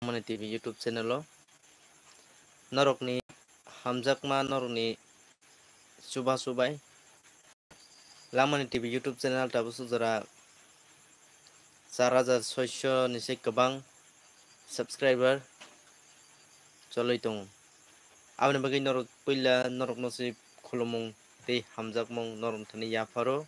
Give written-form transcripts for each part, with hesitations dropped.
Lamani TV YouTube channel norokni hamjakma norokni subai Lamani TV YouTube channel tabu sujara 4600 ni sei kabang subscriber choloi tong abni bagi norok puila norok no sei khulumung tei hamjakmung norok thani yafaro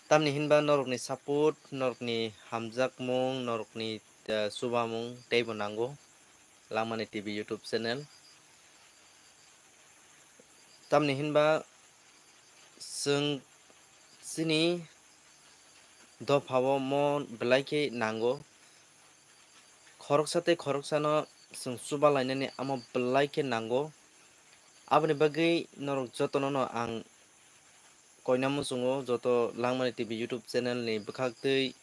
tamni hinba norokni support norokni hamjakmung norokni subamung teibo nango Lamani TV YouTube channel tamni hinba जों sini dophawo mon blaike nango khoroksate khoroksano जों subalainani amo blaike nango abni bagui norok jotono no ang koinamu sungo joto Lamani TV YouTube channel ni bwkhaktui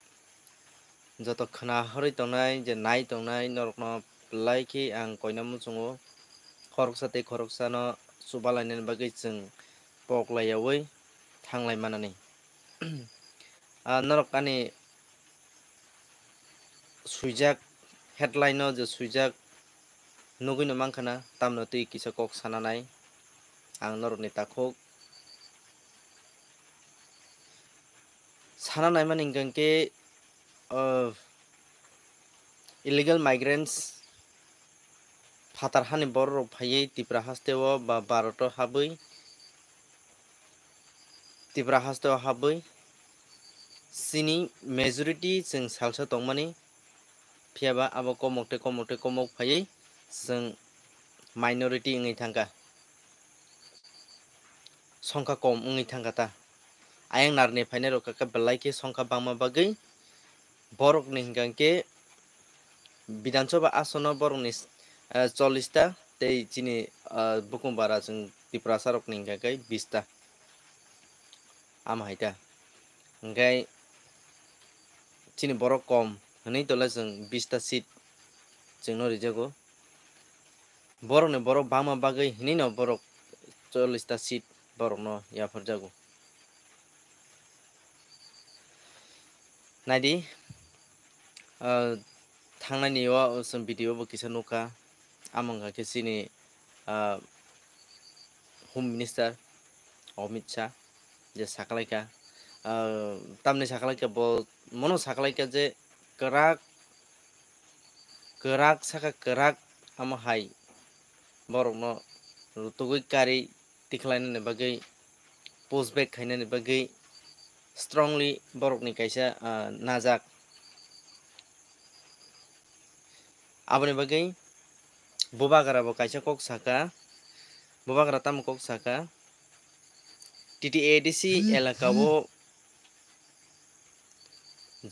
joto khana hori tongnai je nai tongnai norok no blaike ang koinamu sungo khoroksate khoroksano subalainani bagui जों poklaiyawi thanglai manani norok ani suijak headline no je suijak nugui no mankhana tamno tui kisa kok sananai ang norok ni takhok sananai mani hingkake illegal migrants phatar hani borok rok phaiui Tripura hasteo ba Bharat o habui Tripura hasteo habui sini majority जों salsa tongmani phiaba abo komokte komok phaiui जों minority wngui thangka songkha kom wngui thangka ta ayang narni phainai rok kaka belai ke songkha bangma bagui borok ni hingkake Bidhan Sabha asono borok ni 40 ta tei chini bukung bara जों Tripura sarok ni hingkake 20 ta amhaita hingkai chini borok kom hinui tola जों 20 ta seat जों no rijago borok ni borok bangma bagui hinui no borok 40 ta seat borok no yafarjago naidi thangnani o जों video bo kisa nukha amongka khe chini Home Minister Amit Shah je saklaika tamni saklaika bo mono saklaika je kwrak saka kwrak amo hai borok no rutugui kari tikhlainani bagui push back khainani bagui strongly borok ni kaisa najak aboni bagui bubagara bo kaisa kok saka bubagara tamo kok saka TTADC elaka o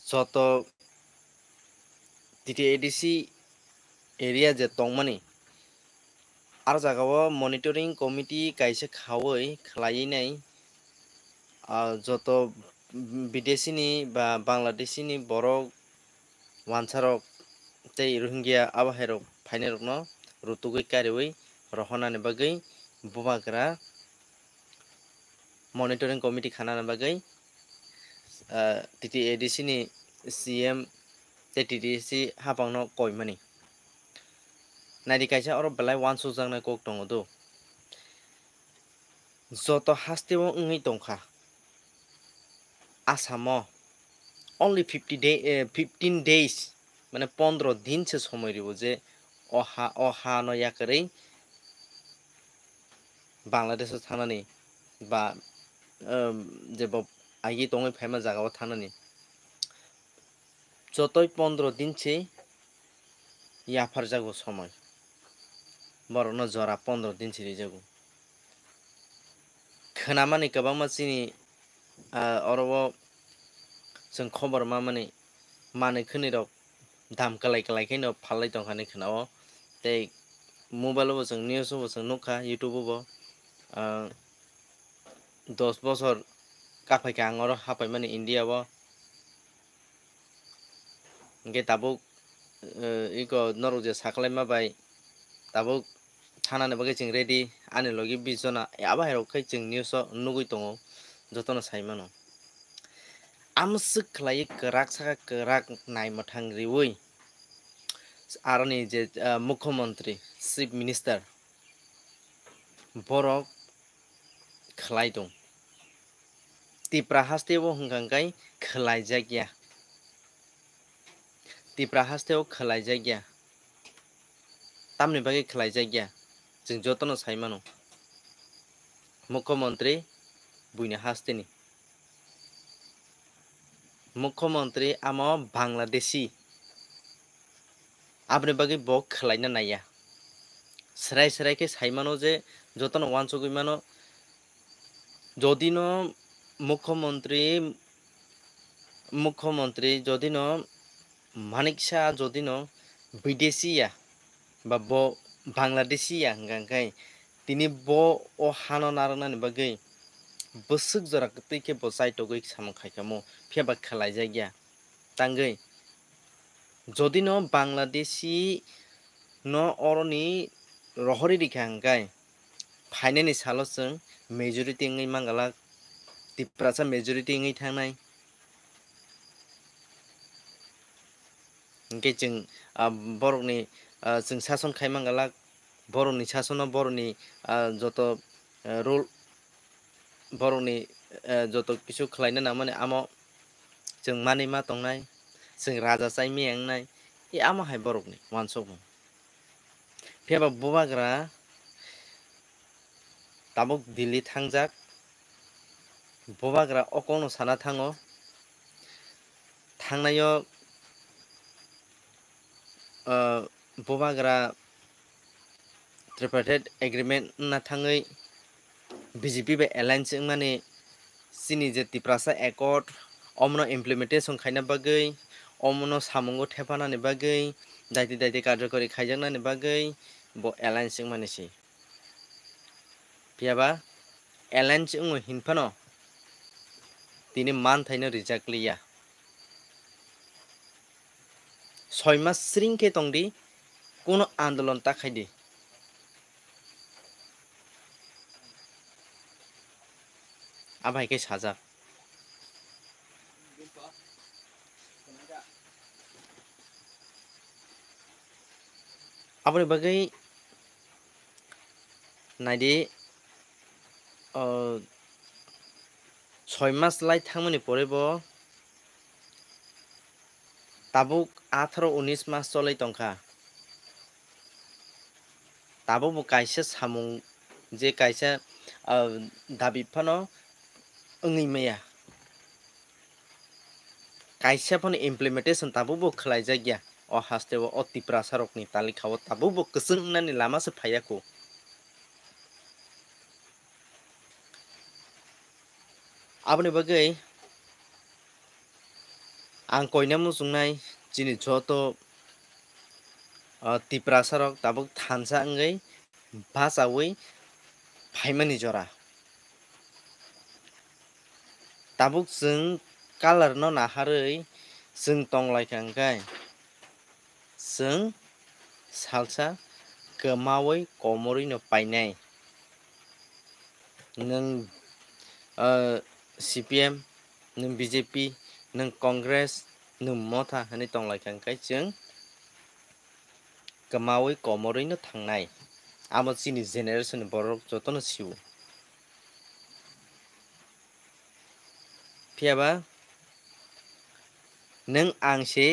joto TTADC area je tongmani ar jagao monitoring committee kaisa khawui khlaiui nai joto Bidesi ni ba Bangladeshi ni borok wansarok tei Rohingya abahai rok phainai rok no rutugui kariui rohonani bagui bubagara monitoring committee khanani bagui TTADC ni CM tei TTADC hapang no koimani naidi kaisa oro belai uansukjaknai kok tongo do joto hasteo wngui tongkha Assamo only 15 days mane 15 din se somoy ribo je oha no yakarui Bangladesh o thangnani ba jebo agi tongoi phaima jagao thangnani jotoi 15 din se yafarjago somoy borok no jora 15 din se rijago khwnamani kwbangma chini oro o जों खबर mamani manui khwnui rok dam kalai kai no phalai tongkhani khwnao tei mobile bo जों news bo जों nukha YouTube bo 10 bochor kapaika ang oro hapaimani India o hingke tabuk iko norok je saklaima bai tabuk thanani bagui जों ready ani logi 20 jona abahai rok khai जों news o nugui tongo jotono saimano amswk khlaiui kwrak saka kwrak naimwthang riui आरनि जे मुख्यमंत्री chief minister borok khlai dong tipra hasteo hingkangkai khlaijak ya tipra hasteo khlaijak ya tamni bagui khlaijak ya jeng jotono sai mano मुख्यमंत्री बुइनो हास्तेनि मुख्यमंत्री आमो बांग्लादेशी आपनि बागै बक खलायना नाया सराय सराय के साइमानो जे जतन वान सगुइमानो जदिनो मुख्यमंत्री जदिनो मानिकसा जदिनो विदेशिया बा ब बांग्लादेशिया हंगांखाय तिनि ब ओ हानो नारनानि बागै बसुक जरा तैके बसाय तगै सामखायखामो फेबा खलाय जायगिया तांगै जदिनो Bangladeshi no oroni rohori dikangkai फाइनेनि सालसजों मेजरिटी ngै mangalak तिप्रासा मेजरिटी ngै थांनाय इंके जों बरकनि जों सासन खायमांगालाक बर'नि सासनाव बर'नि जत रुल बर'नि जत किसु खालायनो ना माने आमाव जों माने मा तंनाय जों राजा साइ मेंनाय ए आमा हाय बर'नि वानसब फेबा बुबाग्रा ताबुक दिल्ली थांजाक बुबाग्रा अकनो साना थाङो थांनायाव बुबाग्रा ट्रिपारेट एग्रीमेंट ना थाङै बीजेपी बे एलायंस माने सिनि जे तिप्रासा एकर्ड अमनो इमप्लीमेंटेशन खायना बागै अमनो सामुंगो थेफानानि बागै दायति दायति कार्यकरि खायजानानि बागै bo एलायंस मानेसि पियाबा एलायंस हिनफानो तिनि मान थाइनो रिजाक्टलिया 6 मास स्रिंके तंदि कोनो आंदोलन ताखायदि आबायके साजा आबनि बागै नायदि 6 मास लाई थांमोनि परेबो ताबुक 18-19 मास चलै तंखा ताबो बो कायसे सामुं जे कायसे दाबि फानो ओङै मैया कायसे फन इमप्लीमेंटेशन ताबो बो खलाय जागिया अ हास्तेव अ तिप्रा सारकनि तालिखाव ताबो बो कसंनानि लामासो फायाखौ आबनि बागै आं कयना मुसुंनाय जिनि जतो तिप्रा सारक ताबुक थानसा ओङै भासावै फाइमानि जरा ताबुक जों कालार न नाहारै जों तंलायखांखाय जों सालसा गोमावै कमरैनो पायनाय नों CPM नों BJP नों कंग्रेस नों मथा होनै तंलायखांखाय जों गोमावै कमरैनो थांनाय आमो चिनि जेनेरेशन बरक जतनो सिउ फियाबा नों आंसे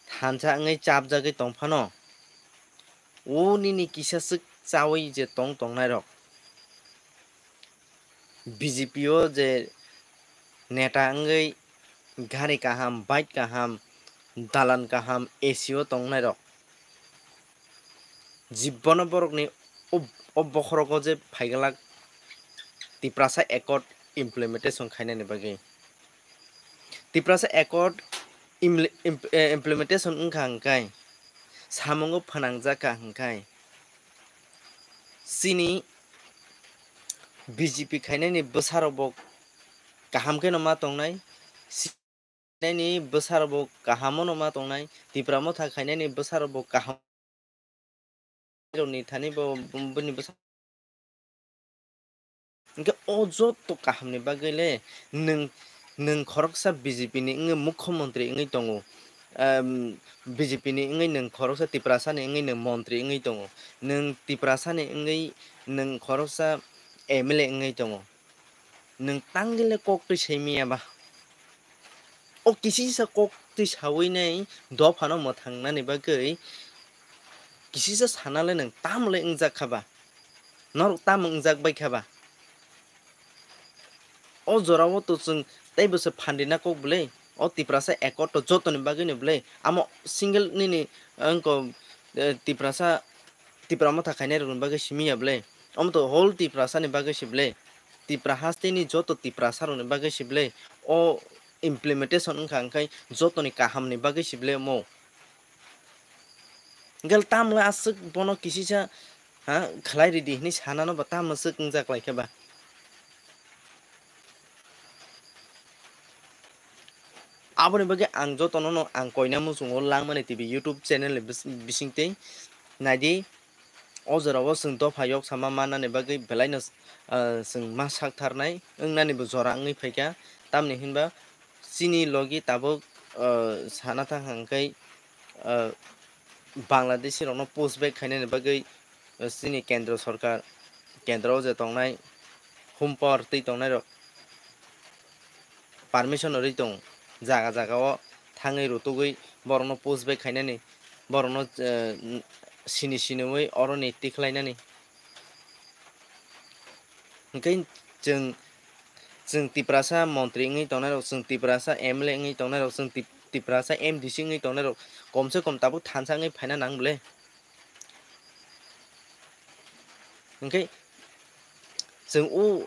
थानसा ओङै चाप जागै तंफानो ओ निनि किसासुक चावै जे तंनाय रक BJP ओ जे नेता ओङै गारि काहाम बाइक काहाम दालान काहाम AC ओ तंनाय रक जिब्बन बरकनि बखरको जे फाइगलाक तिप्रासा एकर्ड इमप्लीमेंटेशन खायनायनि बागै तिप्रासा एकर्ड इमप्लीमेंटेशन ओंखा ओंखाय सामुंगो फोनांजाका ओंखाय सिनि BJP खायनायनि बोसारावबो गाहामखै नमा तंनाय नि बोसारावबो गाहाम नमा तंनाय तिप्रा मथा खायनायनि बोसारावबो गाहाम इनके अजद तो काहामनि बागैले नों खरकसा BJP नि मुख्यमंत्री ओङै दङ BJP ni ngai nang khoroksa Tiprasa ni ngai nang montri ngai tongo nang Tiprasa ni ngai nang khoroksa MLA ngai tongo nang tanggile kok tu semi ba o kisi sa kok tu sawi nei do phano mo thangna ni bagoi kisi sa sanale nang tamle ingjak khaba nor tam ingjak bai khaba o jorao to chung tai bose phandina kok blei o Tiprasa ekot to jotoni bagoi ni blei amo single ni angko Tiprasa Tiprama thakai run bagoi simia blei om to whole Tiprasa ni bagoi siblei Tipra haste ni joto Tiprasa run bagoi siblei o implementation ongkha angkai jotoni kaham ni bagoi siblei mo gal tamla asuk bono kisisa ha khlai redi ni sanano ba tam asuk ingjak laikha aboni bage ang jotono no ang koina musungo langmani TV YouTube channel bisingte naidi o jorao sung do phayok sama manani bage belaino sung masak tharnai ongnani bo jora angui phaika tamni hinba chini logi tabo sanata hangkai Bangladesh rokno postback khainani bagoi chini kendra sarkar kendra je tongnai humpar tei tongnai rok permission ori tong jaga jaga o thangai rotugui borno postback khainani borno sini sinoi oroni tiklainani hingkai जों Tiprasa मन्त्री ngai tongnai rok जों Tiprasa MLA ngai tongnai rok जों Tiprasa MDC ngai tongnai rok komse kom tabu thansa ngai phaina nangble hingkai जों o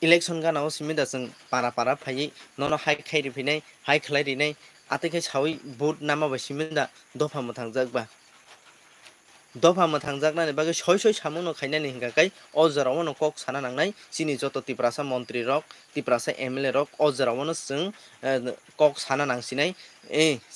election ganao simida जों para para phai nono hai khairi phinai hai khlai rinai ataikai sawi vote nama ba simida dofa mo thangjak dofa mo thangjaknani bagoi soi soi samuno khainani hingkakai o jorao no kok sana nangnai chini joto Tiprasa mantri rok Tiprasa MLA rok o jorao no जों kok sana nangsinai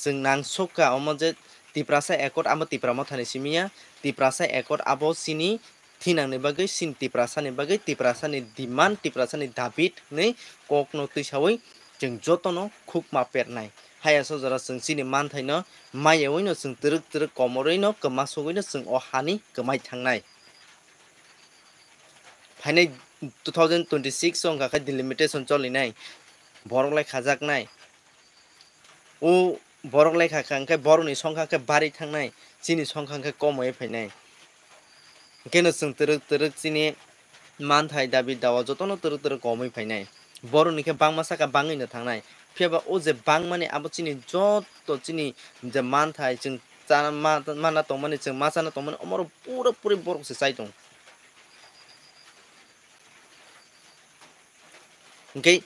जों nangsokka omo je Tiprasa ekot amo Tiprama thani simia Tiprasa ekot abo sini thinangni bagoi sin Tiprasa ni bagoi Tiprasa ni demand Tiprasa ni dabi nei kok no twisawi जों jotono khukma pernai haya so jora जों chini manthai no maiyawi no जों truk truk komoroi no kmasugoi no जों o hani kmai thangnai phainai 2026 ongkha khai delimitation cholinai borok lai khajaknai o borok lai kha khai boroni songkha khe bari thangnai chini songkha khe komoi phainai keno जों truk truk chini manthai dabi dawa jotono truk truk komoi phainai boroni khe bangma saka bangui no thangnai pheba o je bangmani abo chini joto chini je manthai जों mana tongmani जों machana tongmani omoro pura puri borok se chai tong hingkai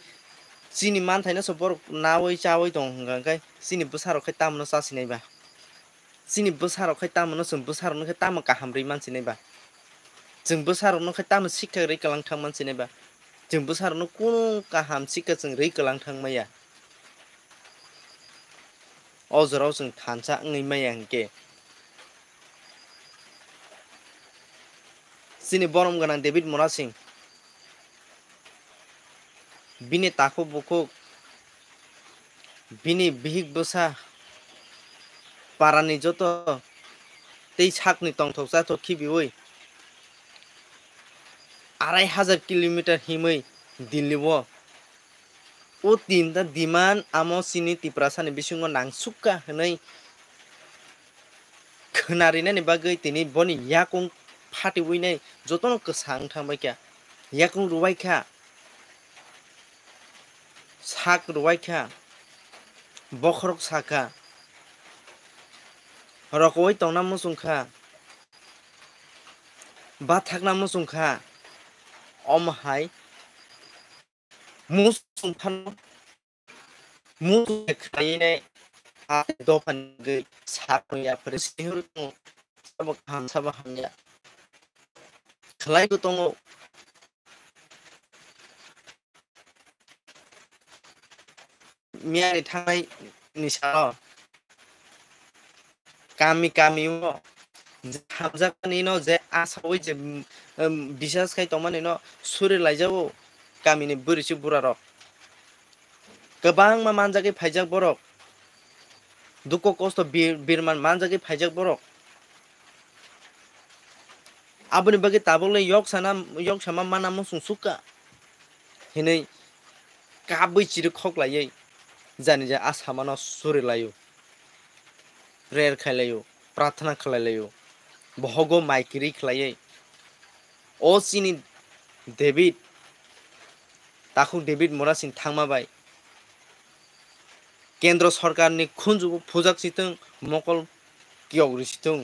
chini manthai no so borok nawai chawai tong hingkai chini bwsarok khai tamno chasinai ba chini bwsarok khai tamno जों bwsarok no khai tamo kaham rwi mansinai ba जों bwsarok no khai tamo sikha rwi kalang thang mansinai ba जों bwsarok no kono kaham sikha जों rwi kalang thangmaya o jorao जों thansa ongoi maya hingke chini borom ganang David Monasing bini taku bukuk bini bihik bwsa parani joto tei sakni tongthoksa to khibiwi 2500 kilometer himui Delhi o o tinta demand amo sini Tiprasa ni bisingo nangsukka hinai khnarinani bagoi tini boni yakung phatiwi nei jotono kwsang thangbai kya yakung ruwai kha sak ruwai kha bokhorok saka rokoi tongna musungkha bathakna musungkha omhai musung thano musung khaine ate dopan ge sakya presihur tong sabak hamya khlai ko tongo miani thangai ni salo kami o hamjakani no je asawi je bisas khai tongmani no suri laijao kamini burisi burarok gobang ma manjagoi phaijak borok duko kosto birman manjagi phaijak borok aboni bagi tabole yok sama mana musung suka hinai kabui chiri khoklai jani ja asamano suri layo prayer khailayo प्रार्थना खालायलायो बहगो माइकिरि खालायै ओ सिनि David ताखु David मोरासिन थांमाबाय केंद्र सरकारनि खुनजुबो फुजाकसिथों मकल कियावरिसिथों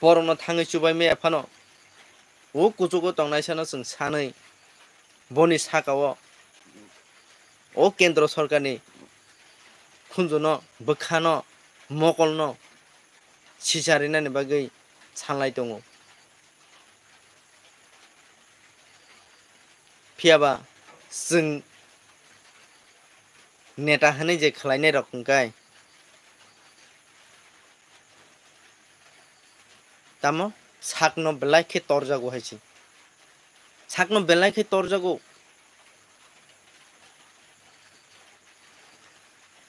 परनो थाङै सुबाय May एफानो ओ कुजुगो तंनायसानो जों सानै बनि साकाव ओ केंद्र सरकारनि खुनजुनो बोखानो मकलनो सिजारिनानि बागै सानलाय दङ फियाबा जों नेता होनाय जे खालायनाय रखमखाय तामो साकनो बेलाखे तोरजागो हायसि साकनो बेलाखे तोरजागो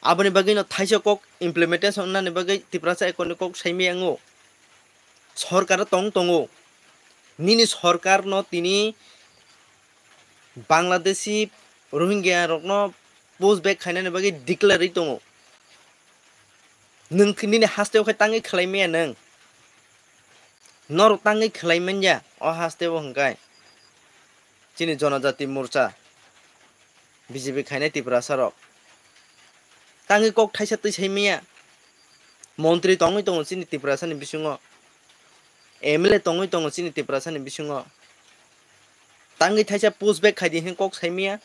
aboni bagui no thaisa kok implementation nani bagui tiprasa ekoni kok saimi ango सरकार tong tongo nini सरकार no tini Bangladeshi Rohingya rokno post back khainani bagui declare tongo nung nini hasteo khai tangi khlaimaya nung nor tangi khlaimanya o hasteo hongkai chini jonajati morcha BJP khainai tiprasa rok tangi kok thaisa tui saimaya মন্ত্রী tongoi tongo chini tiprasa ni bisungo MLA tongoi tongo chini tiprasa ni bisungo tangi thaisa post back khaidi hin kok saimaya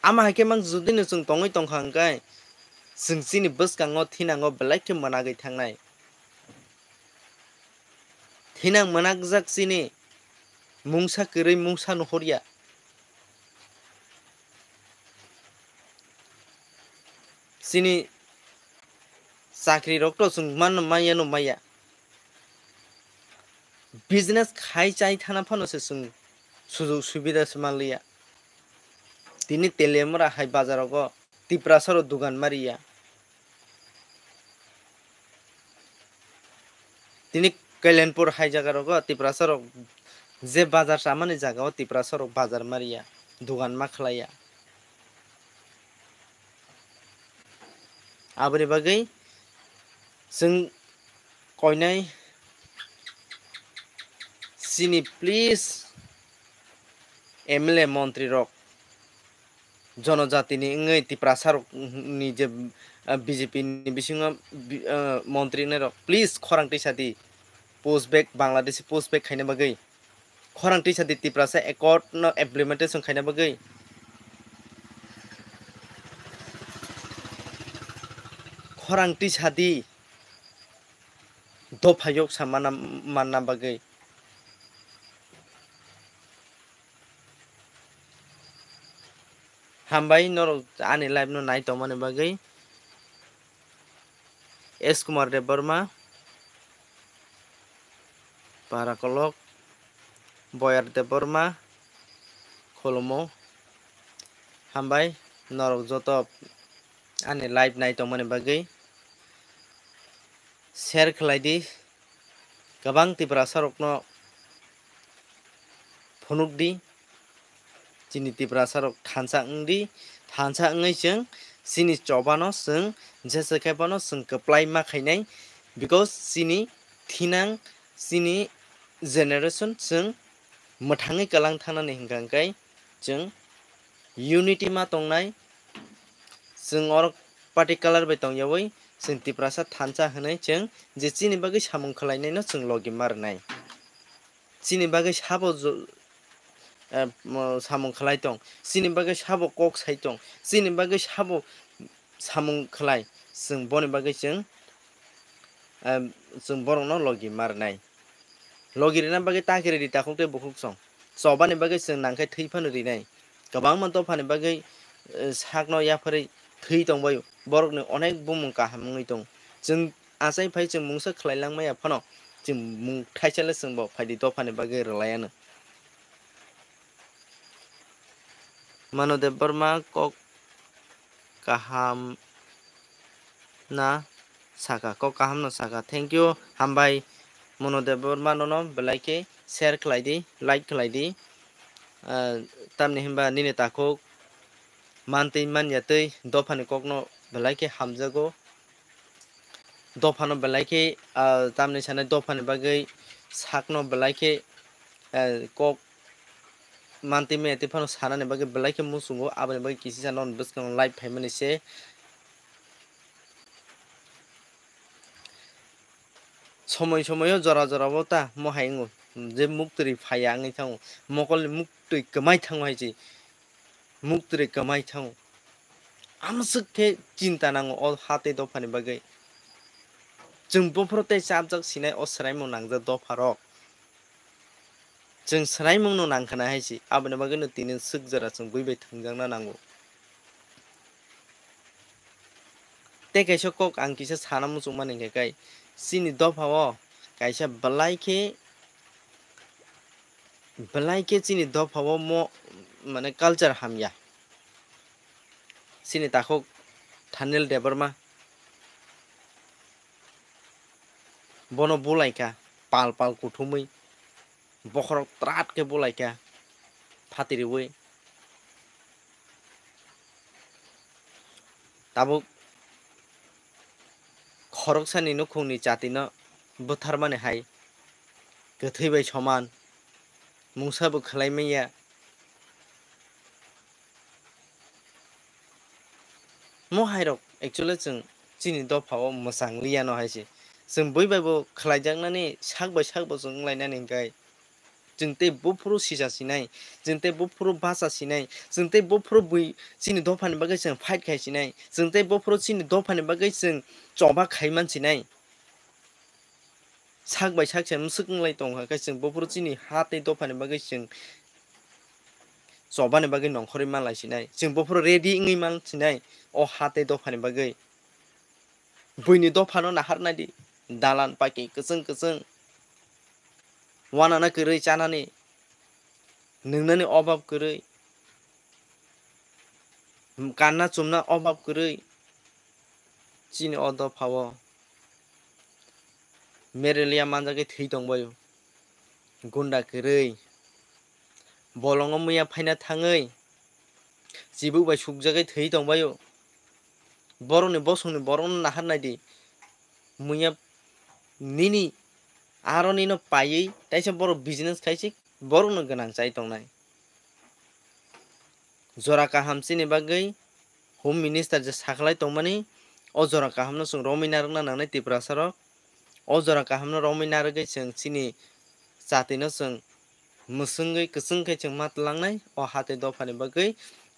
ama haike mang judini chung tongoi tongkhangkai जों chini bwskango thinango belai monagai thangnai thinang monakjak chini mungsa kwrwi mungsa nuhorya chini chakri rokto chung man maya no maya business khai chai thana phano se chung sujog subida smanliya tini telemora hai bazarogo tiprasaro dugan mariya tini kailanpur hai jagarogo tiprasaro je bazar samani jagao tiprasaro bazar mariya dugan ma khlaya aboni bagai जों koinai chini please MLA মন্ত্রী rok জনজাতিনি ngei tiprasar ni je BJP ni bisingo মন্ত্রী ne rok please khorang tisadi post back Bangladeshi post back khaina bagai khorang tisadi tiprasa accord no implementation khaina bagai khorang tisadi dofayok samana manna bagai hambai nor ani live no nai tomane bagai S Kumar Dev Burma Parakolok Boyar Dev Burma Kholomo hambai norok joto ani live nai tomane bagai share khlaidi gabang tiprasa rokno phunukdi chini tiprasa rok thansa ngdi thansa ngai chung chini chobano chung jese khaibano chung kaplai ma khainai because chini thinang chini generation chung mothangai kalang thanani hingkangkai chung unity ma tongnai chung orok particular bai tongyawi chung tiprasa thansa hwnai chung je chini bagui samung khlainai no chung logi marnai chini bagui sabo samung khlai tong chini bagui sabo kok sai tong chini bagui sabo samung khlai chung boni bagui chung borok no logi marnai logi rina bagui takiri ri takukte bukuk song chobani bagui chung nangkai thui phano rinai kabang man tofani bagui sakno yapari thui tongbayo borokni onek bumung kahamungui tong chung asai phai chung mungsa khlailangmaya phano chung mung thaisale chungbo phaidi tofani bagui rwlayano Manodev Burma kok kaham na saka kok kaham na saka. Thank you hambai Manodev Burma no belai ke share khlai di like khlai di tamni himba nini takok mantui manyatui dofani kokno belai ke hamjago dofano belai ke tamni sanai dofani bagai sakno belai ke kok mantui manyatui phano sanani bagai belai ke musungo aboni bagai kisi sanon bwskang live phaimani se সময় সময়ও জরা জরাবো তা মহাইঙ্গো যে মুক্তরি ফায়া আঙै থাঙো মকল মুক্তই কমাই থাঙো হাইছি মুক্তরি কমাই থাঙো আমসুকে চিন্তা নাঙো অ হাতে দফানি বাগै जों बफरते साबजाक सिनाय असराय मो नांजा दफारक जों सराय मनो नांखाना हायसि आबने बागैनो तिनो सुख जरा जों बैबाय थांजांना नांगौ ते कैसे कक आं किसे साना मुसुक माने गाय सिनि दफाओ कैसे बलाइके चिनि दफाओ मो माने कल्चर हामया सिनि ताखो थानेल देबरमा बनो बोलायका पाल पाल कुथुमै बखरक त्राट के बोलायका फातिरिवै ताबो खरकसानि नखुंनि जातिनो बुथारमाने हाय गोथैबाय समान मुसाबो खालायमैया महायरक एक्चुअली जों चिनि दफाओ मोजां लियानो हायसि जों बैबाबो खालायजांनानै सागबो जों लायनानै गाय जोंते बफुरु सिजासिनाय जोंते बफुरु बासासिनाय जोंते बफुरु बै चिनि दफानि बागै जों फाइट खायसिनाय जोंते बफुरु चिनि दफानि बागै जों जबा खायमानसिनाय सागबाय सागसेम सुकंलाय दं हाखाय जों बफुरु चिनि हाते दफानि बागै जों जबानि बागै नंखरि मालायसिनाय जों बफुरु रेडि इंै मानसिनाय अ हाते दफानि बागै बैनि दफानो नाहारनायदि दालान पाकि गोजों गोजों वानाना गोरै जानानै नोंनानै अभाब गोरै गानना जोमना अभाब गोरै चिनि अ दफाओ मेरेलिया मानजागे थै दंबायो गुन्दा गोरै बलङाव मैया फायना थाङै जिबो बाय सुकजागै थै दंबायो बर'नि बसंनि बर'नो नाहारनायदि मैया निनि आर'निनो पायै ताइसे बर' बिजनेस खायसि बर'नो गोनां जाय दंनाय जरा काहाम चिनि बागै होम मिनिस्टार जे साखलाय दंमानि अजरा काहामनो जों रमिना रोंना नांनाय तिब्रासारक अजरा काहामनो रमिना रगै जों चिनि जातिनो जों मुसुङै गोसोंखाय जों मातलांनाय अ हाते दफानि बागै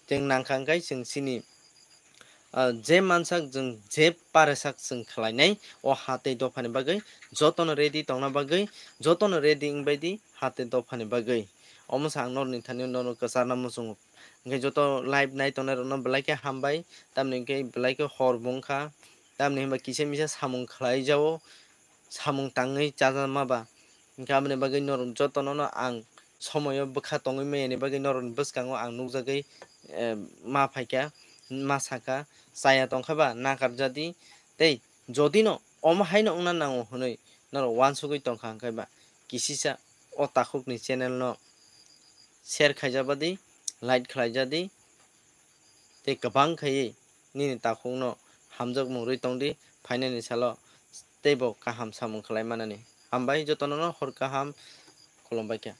जों नांखांखाय जों चिनि जे मानसाक जों जे पारेसाक जों खालायनाय अ हाते दफानि बागै जतन रेडि दंना बागै जतन रेडि बायदि हाते दफानि बागै अमसा आं नरनि थानि नर कसारना मुसुङ ओंखाय जत लाइभ नाय तनाय रनो बेलायके हामबाय तामनि बेलायके हर बुंखा तामनि होमबा किसे मिसे सामुं खालाय जावो सामुं ताङै जाजा माबा गाबनि बागै नरम जतननो आं समायाव बोखा तङै मैयानि बागै नरन बोसकाङाव आं नुजागै मा फायका मा साका जाया दंखाबा नागारजादि दै जदिनो अमहायनो अंना नाङो हनै नर वान सुगै दंखा ओंखायबा किसिसा अ ताखुकनि चेनेल न शेयर खायजाबादि लाइक खालायजादि ते गोबां खायै निनि ताखुकनो हामजोक मुंरै दंदि फाइनानि साल तेबो काहाम सामुं खालाय मानानि हामबाय जतननो हर काहाम खुलुमबाय क्या